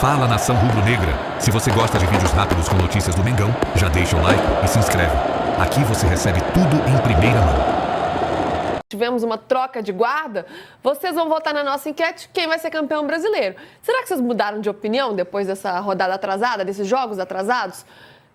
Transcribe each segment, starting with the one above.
Fala, nação rubro-negra! Se você gosta de vídeos rápidos com notícias do Mengão, já deixa o like e se inscreve. Aqui você recebe tudo em primeira mão. Tivemos uma troca de guarda. Vocês vão votar na nossa enquete quem vai ser campeão brasileiro. Será que vocês mudaram de opinião depois dessa rodada atrasada, desses jogos atrasados?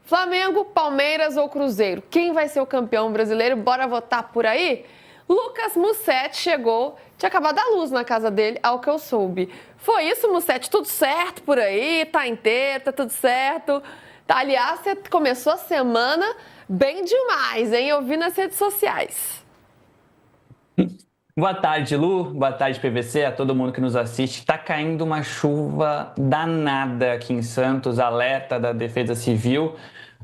Flamengo, Palmeiras ou Cruzeiro? Quem vai ser o campeão brasileiro? Bora votar por aí? Lucas Mussetti chegou, tinha acabado a luz na casa dele, ao que eu soube. Foi isso, Mussetti? Tudo certo por aí? Tá inteiro? Tá tudo certo? Aliás, você começou a semana bem demais, hein? Eu vi nas redes sociais. Boa tarde, Lu. Boa tarde, PVC, a todo mundo que nos assiste. Tá caindo uma chuva danada aqui em Santos, alerta da Defesa Civil.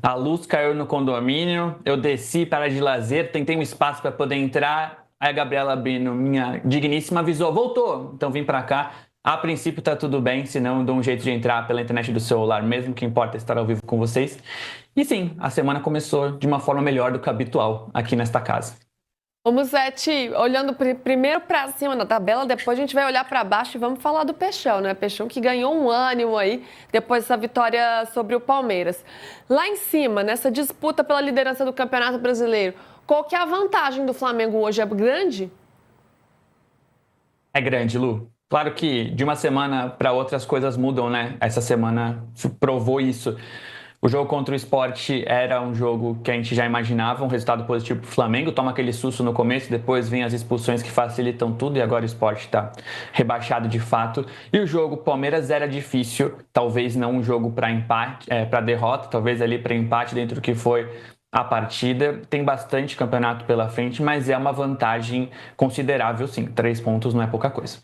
A luz caiu no condomínio, eu desci para de lazer, tentei um espaço para poder entrar. Aí a Gabriela Brino, minha digníssima, avisou, voltou. Então vim para cá. A princípio tá tudo bem, senão eu dou um jeito de entrar pela internet do celular mesmo, o que importa é estar ao vivo com vocês. E sim, a semana começou de uma forma melhor do que o habitual aqui nesta casa. Ô Mussetti, olhando primeiro para cima na tabela, depois a gente vai olhar para baixo e vamos falar do Peixão, né? Peixão que ganhou um ânimo aí depois dessa vitória sobre o Palmeiras. Lá em cima, nessa disputa pela liderança do Campeonato Brasileiro, qual que é a vantagem do Flamengo hoje? É grande? É grande, Lu. Claro que de uma semana para outra as coisas mudam, né? Essa semana provou isso. O jogo contra o Sport era um jogo que a gente já imaginava, um resultado positivo para o Flamengo. Toma aquele susto no começo, depois vem as expulsões que facilitam tudo e agora o Sport está rebaixado de fato. E o jogo Palmeiras era difícil, talvez não um jogo para empate, para derrota, talvez ali para empate dentro do que foi a partida. Tem bastante campeonato pela frente, mas é uma vantagem considerável sim. 3 pontos não é pouca coisa.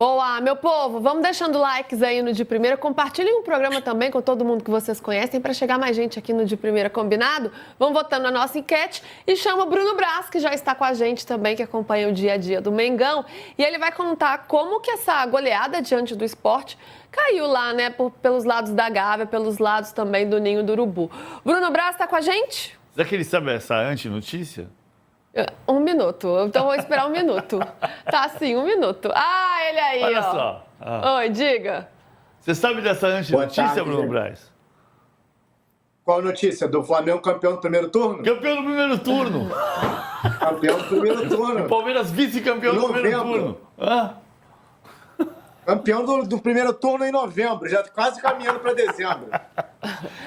Boa, meu povo, vamos deixando likes aí no De Primeira, compartilhem o programa também com todo mundo que vocês conhecem para chegar mais gente aqui no De Primeira, combinado? Vamos votando na nossa enquete e chama o Bruno Braz, que já está com a gente também, que acompanha o dia a dia do Mengão, e ele vai contar como que essa goleada diante do Sport caiu lá, né, pelos lados da Gávea, pelos lados também do Ninho do Urubu. Bruno Braz está com a gente? Será que ele sabe essa antinotícia? Um minuto, então vou esperar um minuto. Tá assim, um minuto. Ah, ele aí, Olha ó. só. Oi, diga. Você sabe dessa antinotícia, Boa tarde, Bruno gente. Braz? Qual a notícia? Do Flamengo campeão do primeiro turno? Campeão do primeiro turno. Campeão do primeiro turno. Palmeiras vice-campeão do primeiro Novembro. turno. Hã? Campeão do primeiro turno em novembro, já quase caminhando para dezembro.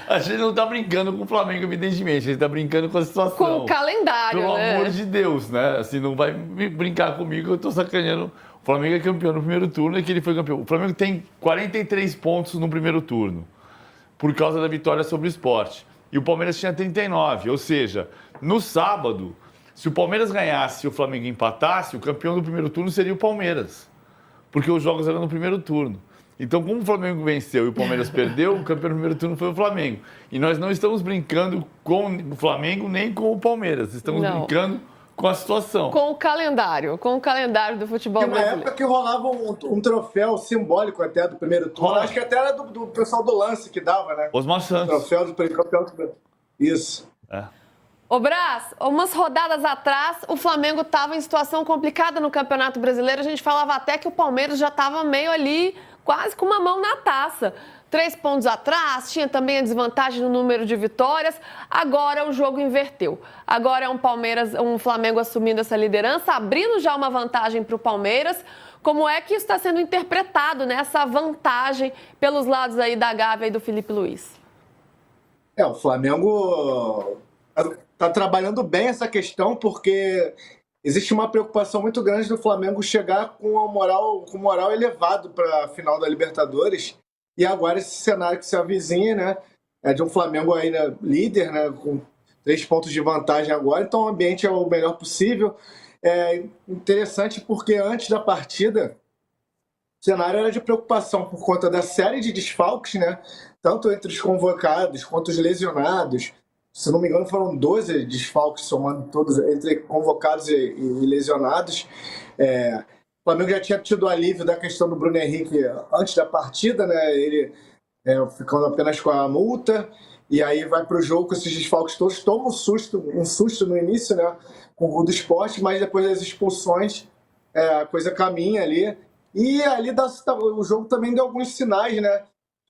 A gente não tá brincando com o Flamengo, evidentemente. A gente tá brincando com a situação. Com o calendário, Pelo né? amor de Deus, né? Assim, não vai brincar comigo, eu tô sacaneando. O Flamengo é campeão no primeiro turno e que ele foi campeão. O Flamengo tem 43 pontos no primeiro turno, por causa da vitória sobre o Sport. E o Palmeiras tinha 39, ou seja, no sábado, se o Palmeiras ganhasse e o Flamengo empatasse, o campeão do primeiro turno seria o Palmeiras, porque os jogos eram no primeiro turno. Então, como o Flamengo venceu e o Palmeiras perdeu, o campeão do primeiro turno foi o Flamengo. E nós não estamos brincando com o Flamengo nem com o Palmeiras, estamos brincando com a situação. Com o calendário do futebol Tinha uma brasileiro. época que rolava um troféu simbólico até do primeiro turno. Rola. Acho que até era do pessoal do lance que dava, né? Osmar Santos. Troféu do campeão do primeiro. Isso. Ô Braz, umas rodadas atrás, o Flamengo estava em situação complicada no Campeonato Brasileiro. A gente falava até que o Palmeiras já estava meio ali, quase com uma mão na taça. 3 pontos atrás, tinha também a desvantagem no número de vitórias. Agora o jogo inverteu. Agora é um Flamengo assumindo essa liderança, abrindo já uma vantagem para o Palmeiras. Como é que isso está sendo interpretado, né? Essa vantagem pelos lados aí da Gávea e do Felipe Luiz? O Flamengo está trabalhando bem essa questão, porque existe uma preocupação muito grande do Flamengo chegar com moral elevado para a final da Libertadores. E agora esse cenário que se avizinha, né? É de um Flamengo ainda líder, né? Com 3 pontos de vantagem agora. Então o ambiente é o melhor possível. É interessante porque antes da partida o cenário era de preocupação por conta da série de desfalques, né? Tanto entre os convocados quanto os lesionados. Se não me engano, foram 12 desfalques, somando todos, entre convocados e lesionados. O Flamengo já tinha tido o alívio da questão do Bruno Henrique antes da partida, né? Ele ficando apenas com a multa, e aí vai para o jogo com esses desfalques todos. Toma um susto no início, né? Com o gol do Sport, mas depois das expulsões a coisa caminha ali. E ali o jogo também deu alguns sinais, né?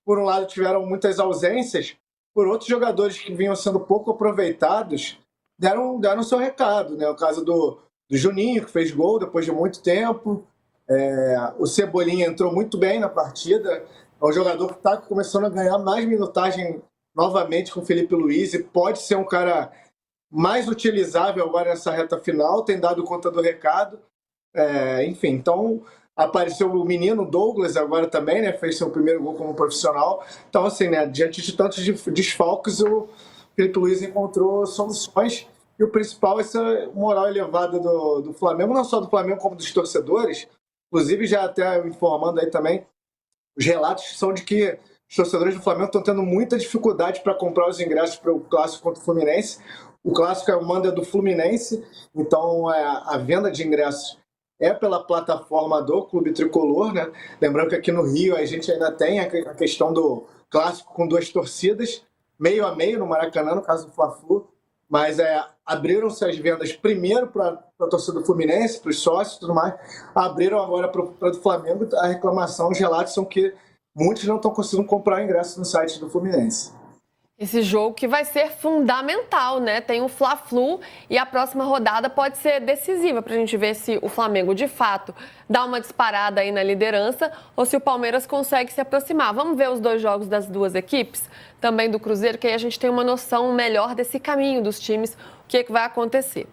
por um lado, tiveram muitas ausências, por outros jogadores que vinham sendo pouco aproveitados, deram seu recado, né? O caso do Juninho, que fez gol depois de muito tempo. O Cebolinha entrou muito bem na partida. É um jogador que está começando a ganhar mais minutagem novamente com o Felipe Luiz e pode ser um cara mais utilizável agora nessa reta final, tem dado conta do recado. Enfim, então apareceu o menino Douglas agora também, né? Fez seu primeiro gol como profissional. Então, assim, né? Diante de tantos desfalques, o Felipe Luiz encontrou soluções. E o principal é essa moral elevada do Flamengo, não só do Flamengo, como dos torcedores. Inclusive, já até informando aí também, os relatos são de que os torcedores do Flamengo estão tendo muita dificuldade para comprar os ingressos para o Clássico contra o Fluminense. O Clássico é o mando do Fluminense, então a venda de ingressos é pela plataforma do Clube Tricolor, né? Lembrando que aqui no Rio a gente ainda tem a questão do Clássico com 2 torcidas, meio a meio no Maracanã, no caso do Fla-Flu, mas abriram-se as vendas primeiro para a torcida do Fluminense, para os sócios e tudo mais, abriram agora para o do Flamengo. A reclamação, os relatos são que muitos não estão conseguindo comprar ingresso no site do Fluminense. Esse jogo que vai ser fundamental, né? Tem o Fla-Flu e a próxima rodada pode ser decisiva para a gente ver se o Flamengo, de fato, dá uma disparada aí na liderança ou se o Palmeiras consegue se aproximar. Vamos ver os 2 jogos das 2 equipes, também do Cruzeiro, que aí a gente tem uma noção melhor desse caminho dos times, o que vai acontecer.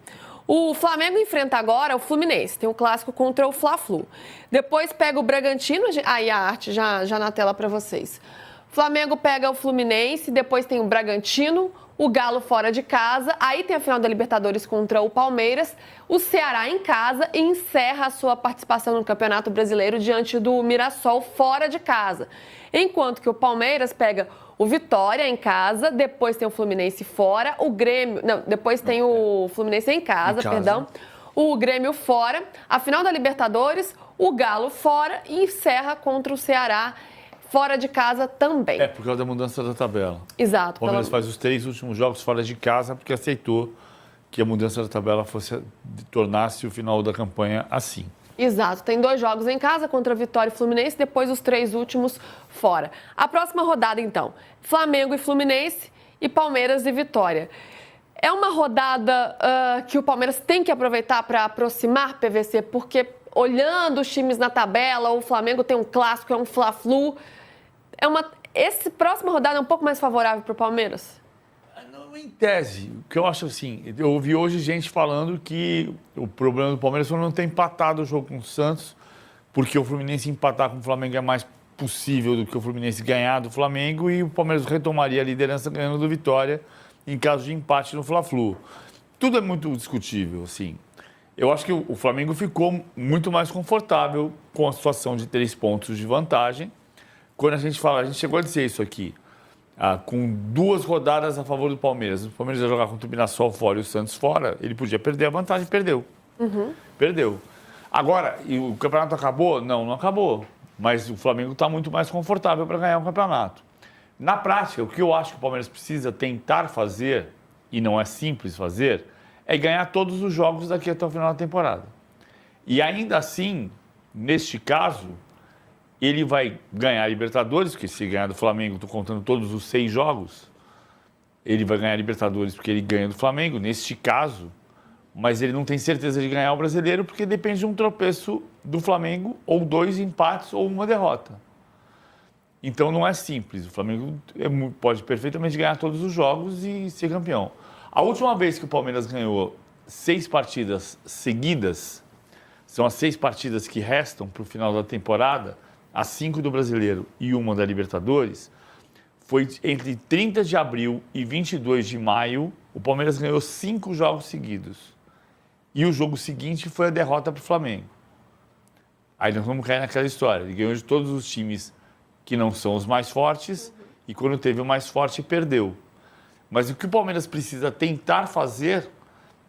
O Flamengo enfrenta agora o Fluminense, tem um clássico contra o Fla-Flu. Depois pega o Bragantino, aí a arte já na tela para vocês. Flamengo pega o Fluminense, depois tem o Bragantino, o Galo fora de casa, aí tem a final da Libertadores contra o Palmeiras, o Ceará em casa e encerra a sua participação no Campeonato Brasileiro diante do Mirassol fora de casa. Enquanto que o Palmeiras pega o Vitória em casa, depois tem o Fluminense fora, o Grêmio... Não, depois tem o Fluminense em casa, perdão. O Grêmio fora, a final da Libertadores, o Galo fora e encerra contra o Ceará fora de casa também. Por causa da mudança da tabela. Exato. O Palmeiras faz os 3 últimos jogos fora de casa porque aceitou que a mudança da tabela tornasse o final da campanha assim. Exato. Tem 2 jogos em casa contra Vitória e Fluminense, depois os 3 últimos fora. A próxima rodada, então, Flamengo e Fluminense e Palmeiras e Vitória. É uma rodada que o Palmeiras tem que aproveitar para aproximar PVC, porque olhando os times na tabela, o Flamengo tem um clássico, é um Fla-Flu. Essa próxima rodada é um pouco mais favorável para o Palmeiras? Não, em tese. O que eu acho assim, eu ouvi hoje gente falando que o problema do Palmeiras foi não ter empatado o jogo com o Santos, porque o Fluminense empatar com o Flamengo é mais possível do que o Fluminense ganhar do Flamengo e o Palmeiras retomaria a liderança ganhando do Vitória em caso de empate no Fla-Flu. Tudo é muito discutível, assim. Eu acho que o Flamengo ficou muito mais confortável com a situação de 3 pontos de vantagem. Quando a gente chegou a dizer isso aqui, com 2 rodadas a favor do Palmeiras. O Palmeiras ia jogar contra o Mirassol fora e o Santos fora, ele podia perder a vantagem, perdeu. Perdeu. Agora, e o campeonato acabou? Não acabou. Mas o Flamengo está muito mais confortável para ganhar um campeonato. Na prática, o que eu acho que o Palmeiras precisa tentar fazer, e não é simples fazer, é ganhar todos os jogos daqui até o final da temporada. E ainda assim, neste caso, ele vai ganhar a Libertadores, porque se ganhar do Flamengo, estou contando todos os 6 jogos, ele vai ganhar a Libertadores porque ele ganha do Flamengo, neste caso, mas ele não tem certeza de ganhar o Brasileiro porque depende de um tropeço do Flamengo, ou 2 empates, ou 1 derrota. Então não é simples, o Flamengo pode perfeitamente ganhar todos os jogos e ser campeão. A última vez que o Palmeiras ganhou 6 partidas seguidas, são as 6 partidas que restam para o final da temporada, as 5 do Brasileiro e 1 da Libertadores, foi entre 30 de abril e 22 de maio, o Palmeiras ganhou 5 jogos seguidos. E o jogo seguinte foi a derrota para o Flamengo. Aí nós vamos cair naquela história, ele ganhou de todos os times que não são os mais fortes, e quando teve o mais forte, perdeu. Mas o que o Palmeiras precisa tentar fazer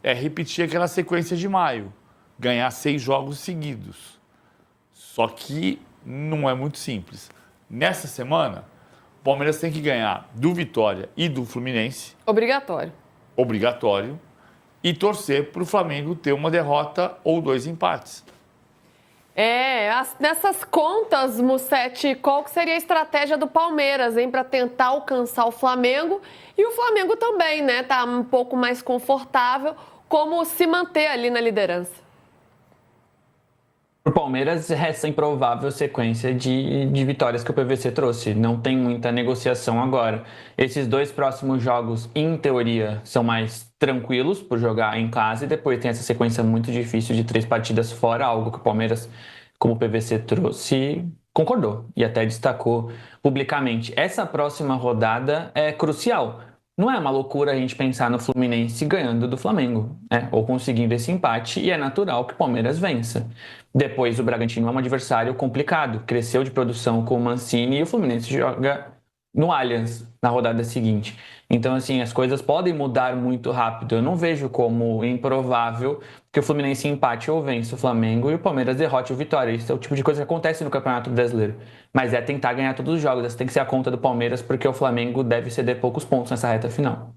é repetir aquela sequência de maio, ganhar 6 jogos seguidos. Só que não é muito simples. Nessa semana, o Palmeiras tem que ganhar do Vitória e do Fluminense. Obrigatório. E torcer para o Flamengo ter uma derrota ou 2 empates. Nessas contas, Mussete, qual que seria a estratégia do Palmeiras, hein, para tentar alcançar o Flamengo? E o Flamengo também, né, tá um pouco mais confortável, como se manter ali na liderança? O Palmeiras, essa improvável sequência de vitórias que o PVC trouxe. Não tem muita negociação agora. Esses 2 próximos jogos, em teoria, são mais tranquilos por jogar em casa. E depois tem essa sequência muito difícil de 3 partidas fora, algo que o Palmeiras, como o PVC trouxe, concordou e até destacou publicamente. Essa próxima rodada é crucial. Não é uma loucura a gente pensar no Fluminense ganhando do Flamengo, né? Ou conseguindo esse empate, e é natural que o Palmeiras vença. Depois, o Bragantino é um adversário complicado, cresceu de produção com o Mancini e o Fluminense joga no Allianz na rodada seguinte. Então, assim, as coisas podem mudar muito rápido. Eu não vejo como improvável que o Fluminense empate ou vença o Flamengo e o Palmeiras derrote o Vitória. Isso é o tipo de coisa que acontece no Campeonato Brasileiro. Mas é tentar ganhar todos os jogos. Essa tem que ser a conta do Palmeiras, porque o Flamengo deve ceder poucos pontos nessa reta final.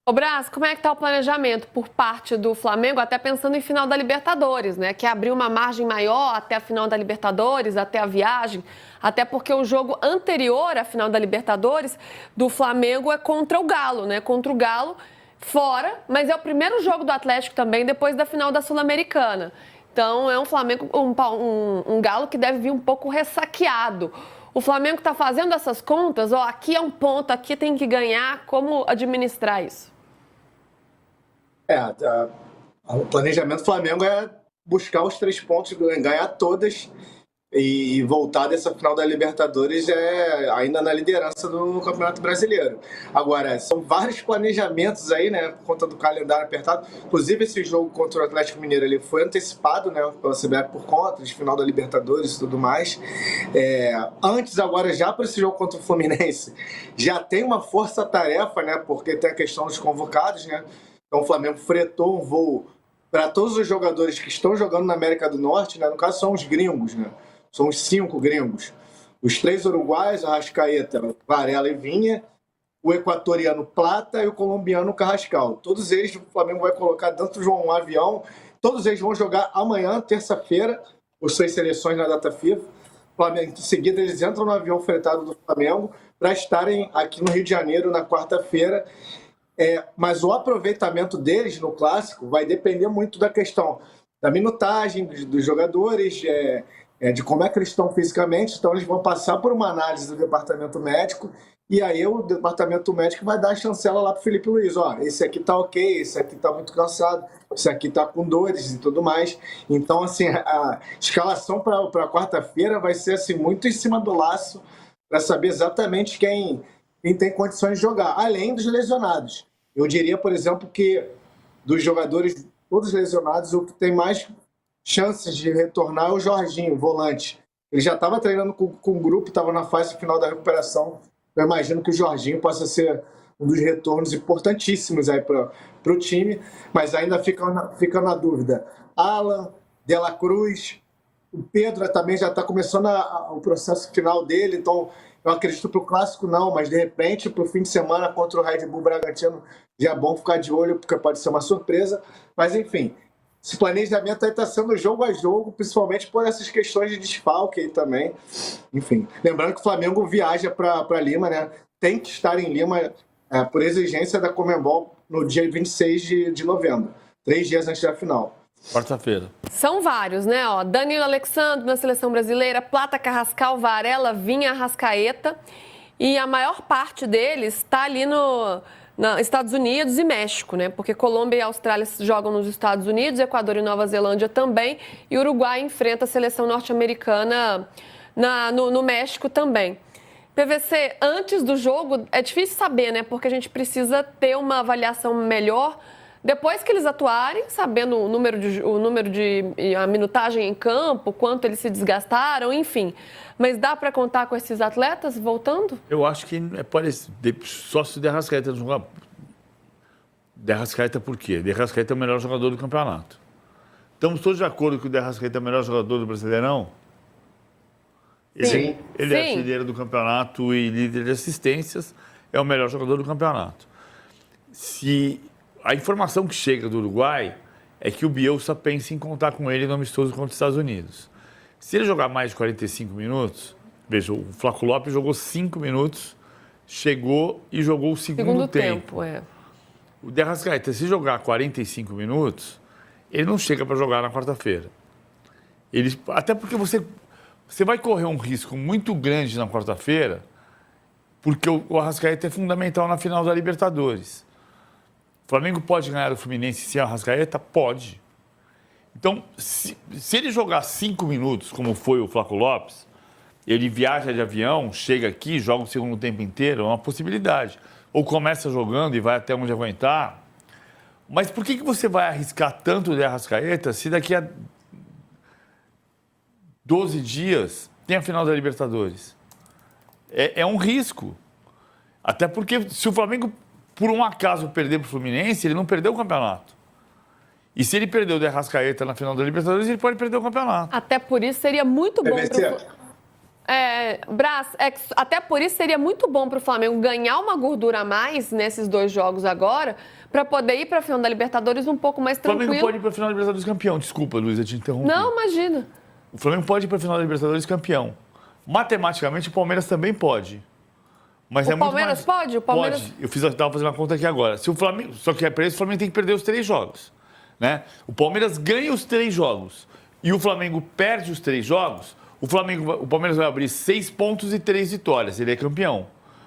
Ô Brás, como é que tá o planejamento por parte do Flamengo, até pensando em final da Libertadores, né? Que é abrir uma margem maior até a final da Libertadores, até a viagem, até porque o jogo anterior à final da Libertadores do Flamengo é contra o Galo, né? Contra o Galo fora, mas é o primeiro jogo do Atlético também depois da final da Sul-Americana. Então é um Flamengo, um Galo que deve vir um pouco ressaqueado. O Flamengo está fazendo essas contas, ó, aqui é um ponto, aqui tem que ganhar, como administrar isso? O planejamento do Flamengo é buscar os 3 pontos, ganhar todas e voltar dessa final da Libertadores ainda na liderança do Campeonato Brasileiro. Agora, são vários planejamentos aí, né, por conta do calendário apertado. Inclusive, esse jogo contra o Atlético Mineiro ele foi antecipado, né, pela CBF por conta de final da Libertadores e tudo mais. Antes, agora, já para esse jogo contra o Fluminense, já tem uma força-tarefa, né, porque tem a questão dos convocados, né. Então, o Flamengo fretou um voo para todos os jogadores que estão jogando na América do Norte, né? No caso, são os gringos, né? São os 5 gringos. Os 3 uruguaios, Arrascaeta, Varela e Vinha, o equatoriano Plata e o colombiano Carrascal. Todos eles o Flamengo vai colocar dentro de um avião. Todos eles vão jogar amanhã, terça-feira, as suas seleções na data FIFA. Flamengo, em seguida, eles entram no avião fretado do Flamengo para estarem aqui no Rio de Janeiro na quarta-feira. Mas o aproveitamento deles no Clássico vai depender muito da questão da minutagem dos jogadores, de como é que eles estão fisicamente. Então, eles vão passar por uma análise do departamento médico e aí o departamento médico vai dar a chancela lá para o Felipe Luiz. Ó, esse aqui tá ok, esse aqui tá muito cansado, esse aqui tá com dores e tudo mais. Então, assim, a escalação para quarta-feira vai ser assim, muito em cima do laço para saber exatamente quem tem condições de jogar, além dos lesionados. Eu diria, por exemplo, que dos jogadores todos lesionados, o que tem mais chances de retornar é o Jorginho, volante. Ele já estava treinando com o grupo, estava na fase final da recuperação. Eu imagino que o Jorginho possa ser um dos retornos importantíssimos aí para o time, mas ainda fica na dúvida. Alan, De La Cruz, o Pedro também já está começando o processo final dele, então eu acredito para o Clássico não, mas de repente para o fim de semana contra o Red Bull Bragantino já é bom ficar de olho, porque pode ser uma surpresa. Mas enfim, esse planejamento aí está sendo jogo a jogo, principalmente por essas questões de desfalque aí também. Enfim, lembrando que o Flamengo viaja para Lima, né? Tem que estar em Lima por exigência da Conmebol no dia 26 de novembro, 3 dias antes da final. Quarta-feira. São vários, né? Ó, Danilo Alexandre na seleção brasileira, Plata, Carrascal, Varela, Vinha, Arrascaeta. E a maior parte deles está ali nos Estados Unidos e México, né? Porque Colômbia e Austrália jogam nos Estados Unidos, Equador e Nova Zelândia também. E Uruguai enfrenta a seleção norte-americana no México também. PVC, antes do jogo, é difícil saber, né? Porque a gente precisa ter uma avaliação melhor depois que eles atuarem, sabendo a minutagem em campo, quanto eles se desgastaram, enfim. Mas dá para contar com esses atletas voltando? Eu acho que é parecido. Só se o De Arrascaeta não jogar. De Arrascaeta por quê? De Arrascaeta é o melhor jogador do campeonato. Estamos todos de acordo que o De Arrascaeta é o melhor jogador do Brasileirão? Sim. Ele é artilheiro do campeonato e líder de assistências, é o melhor jogador do campeonato. A informação que chega do Uruguai é que o Bielsa pensa em contar com ele no amistoso contra os Estados Unidos. Se ele jogar mais de 45 minutos, veja, o Flaco Lopes jogou 5 minutos, chegou e jogou o segundo tempo. O De Arrascaeta, se jogar 45 minutos, ele não chega para jogar na quarta-feira. Até porque você vai correr um risco muito grande na quarta-feira, porque o Arrascaeta é fundamental na final da Libertadores. O Flamengo pode ganhar o Fluminense sem o Arrascaeta? Pode. Então, se ele jogar 5 minutos, como foi o Flaco Lopes, ele viaja de avião, chega aqui, joga o segundo tempo inteiro, é uma possibilidade. Ou começa jogando e vai até onde aguentar. Mas por que você vai arriscar tanto o De Arrascaeta se daqui a 12 dias tem a final da Libertadores? É um risco. Até porque se o Flamengo, por um acaso, perder para o Fluminense, ele não perdeu o campeonato. E se ele perdeu o De Arrascaeta na final da Libertadores, ele pode perder o campeonato. Até por isso seria muito bom até por isso seria muito bom para o Flamengo ganhar uma gordura a mais nesses 2 jogos agora, para poder ir para a final da Libertadores um pouco mais tranquilo. O Flamengo pode ir para a final da Libertadores campeão. Desculpa, Luiz, eu te interrompi. Não, imagina. O Flamengo pode ir para a final da Libertadores campeão. Matematicamente, o Palmeiras também pode. Mas o Palmeiras pode? O Palmeiras pode. Eu estava fazendo uma conta aqui agora. Se o Flamengo, só que para isso o Flamengo tem que perder os 3 jogos. Né? O Palmeiras ganha os 3 jogos e o Flamengo perde os 3 jogos, o Palmeiras vai abrir 6 pontos e 3 vitórias. Ele é campeão.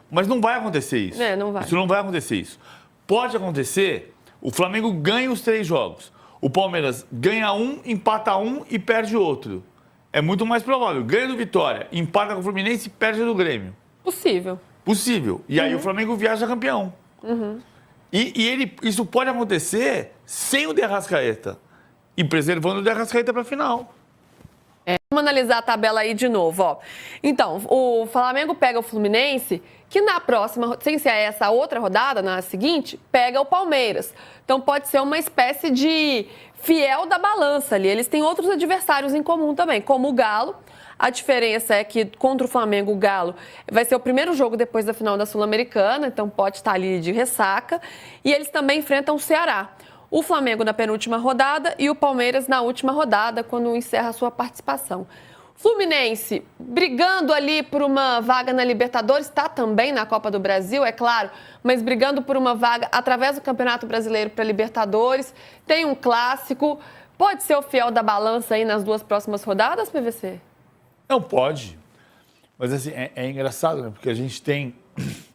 Mas não vai acontecer isso. Não vai. Isso não vai acontecer isso. Pode acontecer, o Flamengo ganha os 3 jogos. O Palmeiras ganha um, empata um e perde outro. É muito mais provável. Ganha do Vitória, empata com o Fluminense e perde do Grêmio. Possível. E aí o Flamengo viaja campeão. E isso pode acontecer sem o De Arrascaeta e preservando o De Arrascaeta para a final. Vamos analisar a tabela aí de novo. Ó. Então, o Flamengo pega o Fluminense, que na próxima, sem ser essa outra rodada, na seguinte, pega o Palmeiras. Então pode ser uma espécie de fiel da balança ali. Eles têm outros adversários em comum também, como o Galo. A diferença é que contra o Flamengo, o Galo vai ser o primeiro jogo depois da final da Sul-Americana, então pode estar ali de ressaca. E eles também enfrentam o Ceará. O Flamengo na penúltima rodada e o Palmeiras na última rodada, quando encerra a sua participação. Fluminense brigando ali por uma vaga na Libertadores, está também na Copa do Brasil, é claro, mas brigando por uma vaga através do Campeonato Brasileiro para Libertadores. Tem um clássico, pode ser o fiel da balança aí nas 2 próximas rodadas, PVC? Não pode. Mas assim, é engraçado, né? Porque a gente tem...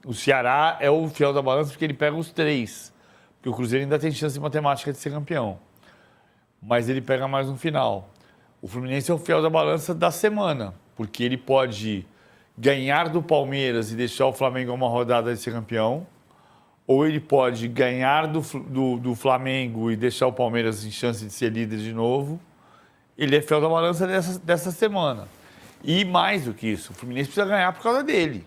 O Ceará é o fiel da balança porque ele pega os 3. Porque o Cruzeiro ainda tem chance matemática de ser campeão. Mas ele pega mais no final. O Fluminense é o fiel da balança da semana. Porque ele pode ganhar do Palmeiras e deixar o Flamengo a uma rodada de ser campeão. Ou ele pode ganhar do Flamengo e deixar o Palmeiras em chance de ser líder de novo. Ele é fiel da balança dessa semana. E mais do que isso, o Fluminense precisa ganhar por causa dele.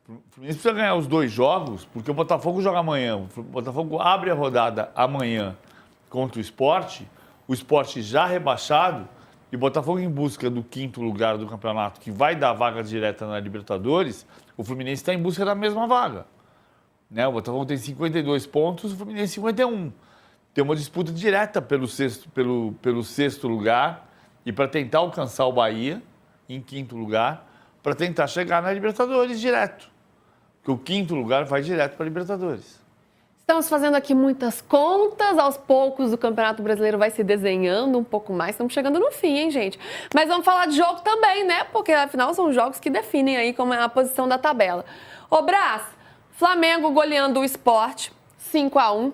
O Fluminense precisa ganhar os 2 jogos, porque o Botafogo joga amanhã. O Botafogo abre a rodada amanhã contra o Sport já rebaixado, e o Botafogo em busca do 5º lugar do campeonato, que vai dar vaga direta na Libertadores, o Fluminense está em busca da mesma vaga. Né? O Botafogo tem 52 pontos, o Fluminense 51. Tem uma disputa direta pelo 6º lugar e para tentar alcançar o Bahia em 5º lugar, para tentar chegar na Libertadores direto. Porque o 5º lugar vai direto para a Libertadores. Estamos fazendo aqui muitas contas, aos poucos o Campeonato Brasileiro vai se desenhando um pouco mais, estamos chegando no fim, hein, gente? Mas vamos falar de jogo também, né? Porque afinal são jogos que definem aí como é a posição da tabela. Ô Brás, Flamengo goleando o Sport, 5-1.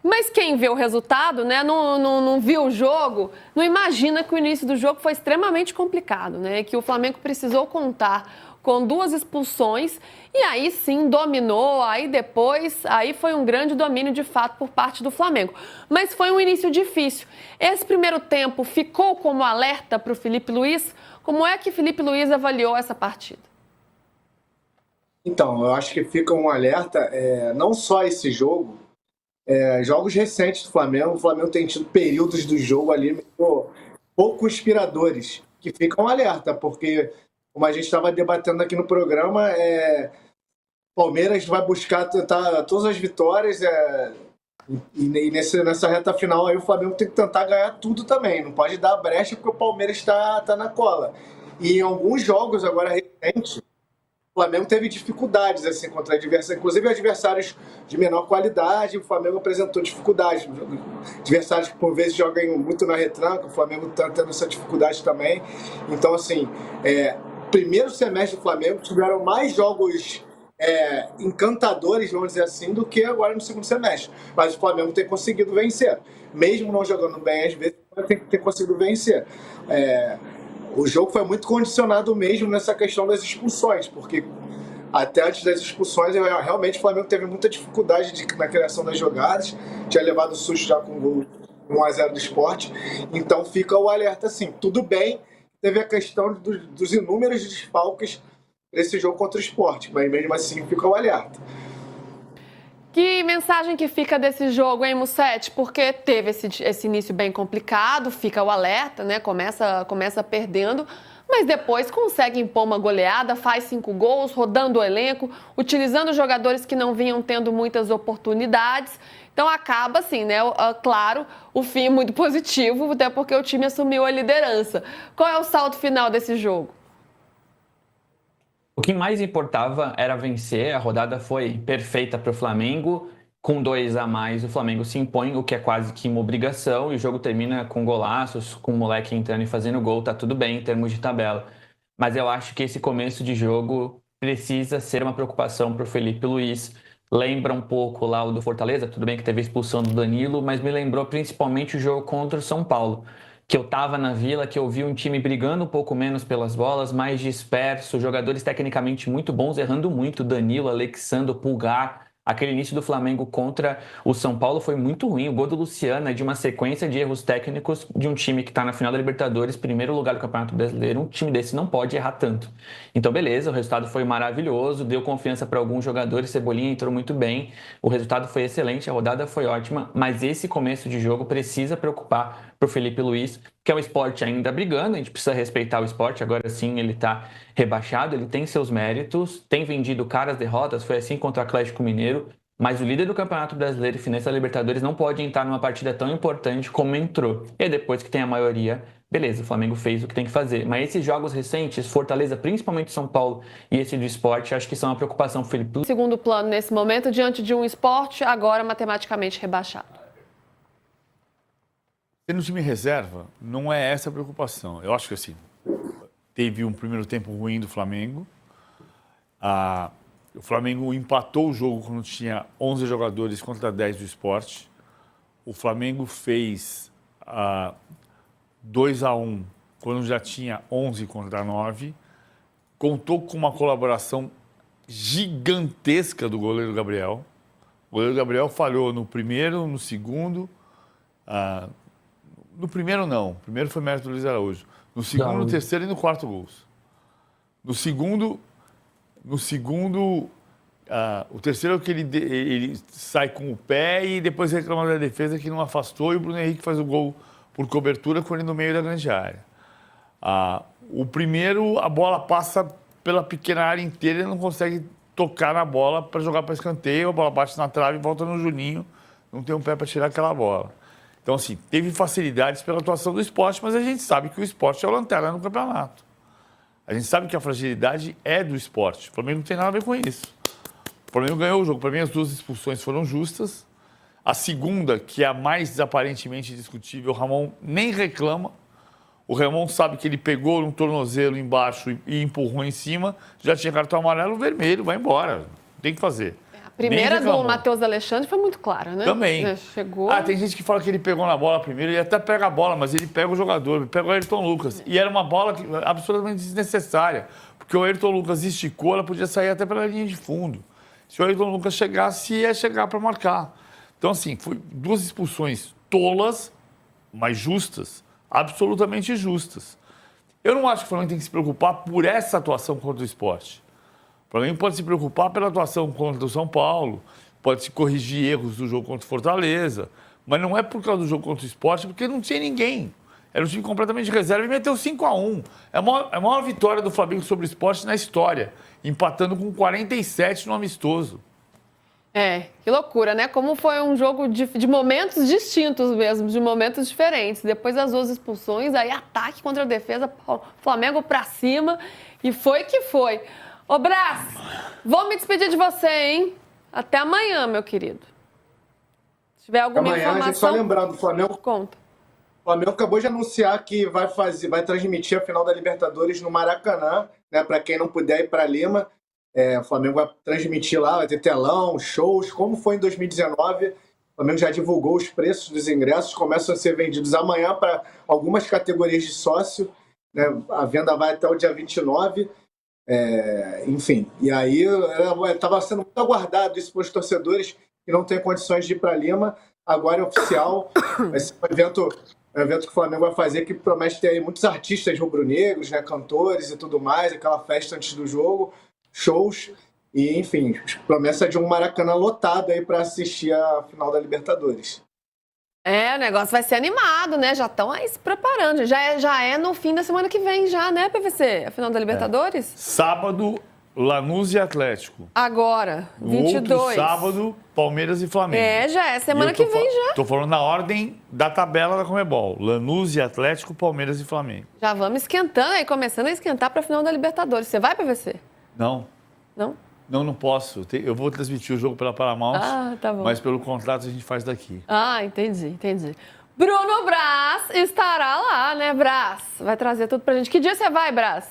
Mas quem vê o resultado, né, não viu o jogo, não imagina que o início do jogo foi extremamente complicado, né? Que o Flamengo precisou contar com 2 expulsões e aí sim dominou, aí foi um grande domínio de fato por parte do Flamengo. Mas foi um início difícil. Esse primeiro tempo ficou como alerta para o Felipe Luiz? Como é que Felipe Luiz avaliou essa partida? Então, eu acho que fica um alerta, não só esse jogo, jogos recentes do Flamengo. O Flamengo tem tido períodos do jogo ali pouco inspiradores, que ficam um alerta, porque, como a gente estava debatendo aqui no programa, Palmeiras vai buscar tentar todas as vitórias, Nessa reta final aí o Flamengo tem que tentar ganhar tudo também. Não pode dar brecha porque o Palmeiras está na cola. E em alguns jogos agora recentes, o Flamengo teve dificuldades assim, contra adversários, inclusive adversários de menor qualidade, o Flamengo apresentou dificuldades. Adversários que por vezes jogam muito na retranca, o Flamengo está tendo essa dificuldade também. Então, assim, primeiro semestre do Flamengo tiveram mais jogos encantadores, vamos dizer assim, do que agora no segundo semestre. Mas o Flamengo tem conseguido vencer. Mesmo não jogando bem, às vezes, tem que ter conseguido vencer. O jogo foi muito condicionado mesmo nessa questão das expulsões, porque até antes das expulsões, realmente o Flamengo teve muita dificuldade na criação das jogadas, tinha levado susto já com o gol 1-0 do Sport, então fica o alerta assim, tudo bem, teve a questão dos inúmeros desfalques nesse jogo contra o Sport, mas mesmo assim fica o alerta. Que mensagem que fica desse jogo, hein, Mussete? Porque teve esse início bem complicado, fica o alerta, né? Começa perdendo, mas depois consegue impor uma goleada, faz 5 gols, rodando o elenco, utilizando jogadores que não vinham tendo muitas oportunidades. Então acaba assim, né? Claro, o fim é muito positivo, até porque o time assumiu a liderança. Qual é o saldo final desse jogo? O que mais importava era vencer, a rodada foi perfeita para o Flamengo, com 2 a mais o Flamengo se impõe, o que é quase que uma obrigação, e o jogo termina com golaços, com o moleque entrando e fazendo gol, tá tudo bem em termos de tabela. Mas eu acho que esse começo de jogo precisa ser uma preocupação para o Felipe Luiz. Lembra um pouco lá o do Fortaleza, tudo bem que teve a expulsão do Danilo, mas me lembrou principalmente o jogo contra o São Paulo, que eu estava na Vila, que eu vi um time brigando um pouco menos pelas bolas, mais disperso, jogadores tecnicamente muito bons, errando muito, Danilo, Alexandre, Pulgar. Aquele início do Flamengo contra o São Paulo foi muito ruim. O gol do Luciano é de uma sequência de erros técnicos de um time que está na final da Libertadores, primeiro lugar do Campeonato Brasileiro. Um time desse não pode errar tanto. Então, beleza, o resultado foi maravilhoso, deu confiança para alguns jogadores, Cebolinha entrou muito bem, o resultado foi excelente, a rodada foi ótima, mas esse começo de jogo precisa preocupar para o Felipe Luiz, que é um Sport ainda brigando, a gente precisa respeitar o Sport, agora sim ele está rebaixado, ele tem seus méritos, tem vendido caras derrotas, foi assim contra o Atlético Mineiro, mas o líder do Campeonato Brasileiro e finalista da Libertadores não pode entrar numa partida tão importante como entrou. E depois que tem a maioria, beleza, o Flamengo fez o que tem que fazer. Mas esses jogos recentes, Fortaleza, principalmente São Paulo e esse do Sport, acho que são uma preocupação pro Felipe Luiz. Segundo plano nesse momento, diante de um Sport agora matematicamente rebaixado. Sendo time reserva, não é essa a preocupação. Eu acho que assim, teve um primeiro tempo ruim do Flamengo. O Flamengo empatou o jogo quando tinha 11 jogadores contra 10 do Sport. O Flamengo fez 2-1 quando já tinha 11 contra 9. Contou com uma colaboração gigantesca do goleiro Gabriel. O goleiro Gabriel falhou no primeiro, no segundo. No primeiro não. O primeiro foi mérito do Luiz Araújo. No segundo, no terceiro e no quarto gols. No segundo, o terceiro é que ele sai com o pé e depois reclama da defesa que não afastou e o Bruno Henrique faz o gol por cobertura com ele no meio da grande área. O primeiro, a bola passa pela pequena área inteira e não consegue tocar na bola para jogar para escanteio, a bola bate na trave e volta no Juninho, não tem um pé para tirar aquela bola. Então, assim, teve facilidades pela atuação do Sport, mas a gente sabe que o Sport é o lanterna no campeonato. A gente sabe que a fragilidade é do Sport. O Flamengo não tem nada a ver com isso. O Flamengo ganhou o jogo. Para mim, as 2 expulsões foram justas. A segunda, que é a mais aparentemente discutível, o Ramon nem reclama. O Ramon sabe que ele pegou um tornozelo embaixo e empurrou em cima. Já tinha cartão amarelo, vermelho, vai embora. Tem que fazer. A primeira do Matheus Alexandre foi muito clara, né? Também. Chegou... tem gente que fala que ele pegou na bola primeiro, ele até pega a bola, mas ele pega o jogador, ele pega o Ayrton Lucas. E era uma bola absolutamente desnecessária, porque o Ayrton Lucas esticou, ela podia sair até pela linha de fundo. Se o Ayrton Lucas chegasse, ia chegar para marcar. Então, assim, foi 2 expulsões tolas, mas justas, absolutamente justas. Eu não acho que o Flamengo tem que se preocupar por essa atuação contra o Sport. O Flamengo pode se preocupar pela atuação contra o São Paulo, pode se corrigir erros do jogo contra o Fortaleza, mas não é por causa do jogo contra o Sport, porque não tinha ninguém. Era um time completamente de reserva e meteu 5-1. É a maior vitória do Flamengo sobre o Sport na história, empatando com 47 no amistoso. Que loucura, né? Como foi um jogo de momentos distintos mesmo, de momentos diferentes. Depois das 2 expulsões, aí ataque contra a defesa, Flamengo pra cima, e foi que foi. Ô, Brás, vou me despedir de você, hein? Até amanhã, meu querido. Se tiver alguma Amanhã, informação... a gente só lembrando, o Flamengo... Conta. O Flamengo acabou de anunciar que vai transmitir a final da Libertadores no Maracanã, né? Para quem não puder ir para Lima, o Flamengo vai transmitir lá, vai ter telão, shows, como foi em 2019. O Flamengo já divulgou os preços dos ingressos, começam a ser vendidos amanhã para algumas categorias de sócio, né? A venda vai até o dia 29. Enfim, e aí estava sendo muito aguardado isso pelos torcedores que não têm condições de ir para Lima. Agora é oficial, vai ser um evento que o Flamengo vai fazer que promete ter aí muitos artistas rubro-negros, né, cantores e tudo mais, aquela festa antes do jogo, shows e, enfim, promessa de um Maracanã lotado aí para assistir a final da Libertadores. O negócio vai ser animado, né? Já estão aí se preparando. Já é no fim da semana que vem já, né, PVC? A final da Libertadores? Sábado, Lanús e Atlético. Agora, No 22. outro sábado, Palmeiras e Flamengo. Já é semana que vem já. Tô falando na ordem da tabela da Conmebol. Lanús e Atlético, Palmeiras e Flamengo. Já vamos esquentando aí, começando a esquentar para a final da Libertadores. Você vai, PVC? Não. Não? Não posso. Eu vou transmitir o jogo pela Paramount, tá bom. mas pelo contrato a gente faz daqui. Entendi. Bruno Brás estará lá, né, Brás? Vai trazer tudo pra gente. Que dia você vai, Brás?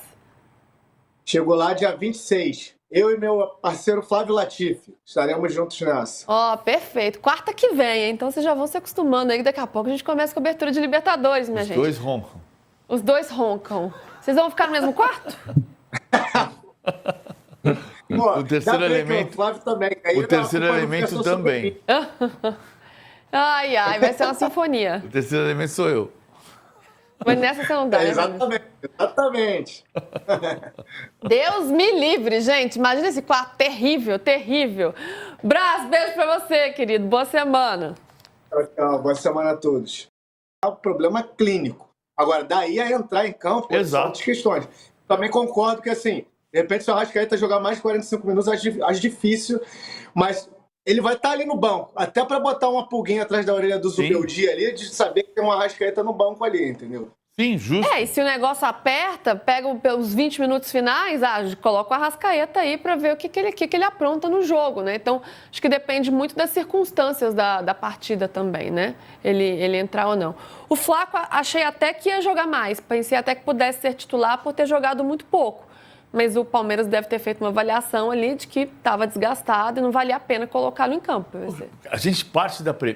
Chegou lá dia 26. Eu e meu parceiro Flávio Latifi estaremos juntos nessa. Perfeito. Quarta que vem, hein? Então vocês já vão se acostumando aí que daqui a pouco a gente começa a cobertura de Libertadores, minha gente. Os dois roncam. Os dois roncam. Vocês vão ficar no mesmo quarto? O terceiro elemento. O Flávio também. O terceiro elemento também. Vai ser uma sinfonia. O terceiro elemento sou eu. Mas nessa você não dá, né? Exatamente. Deus me livre, gente. Imagina esse quarto terrível. Brás, beijo pra você, querido. Boa semana. Tchau. Boa semana a todos. É um problema clínico. Agora, daí a entrar em campo, são outras questões. Também concordo que, assim, de repente, se o Arrascaeta jogar mais de 45 minutos, acho difícil, mas ele vai estar ali no banco, até para botar uma pulguinha atrás da orelha do Zubeldia ali, de saber que tem um Arrascaeta no banco ali, entendeu? Sim, justo. E se o negócio aperta, pega pelos 20 minutos finais, coloca o Arrascaeta aí para ver o que ele apronta no jogo, né? Então, acho que depende muito das circunstâncias da partida também, né? Ele entrar ou não. O Flaco, achei até que ia jogar mais, pensei até que pudesse ser titular por ter jogado muito pouco. Mas o Palmeiras deve ter feito uma avaliação ali de que estava desgastado e não valia a pena colocá-lo em campo. A gente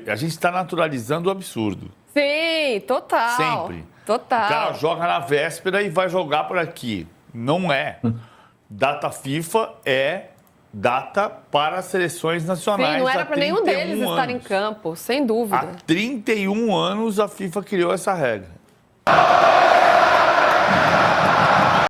a gente está naturalizando o absurdo. Sim, total. Sempre. Total. O cara joga na véspera e vai jogar por aqui. Não é. Data FIFA é data para seleções nacionais. Sim, não era para nenhum deles anos. estar em campo, sem dúvida. Há 31 anos a FIFA criou essa regra.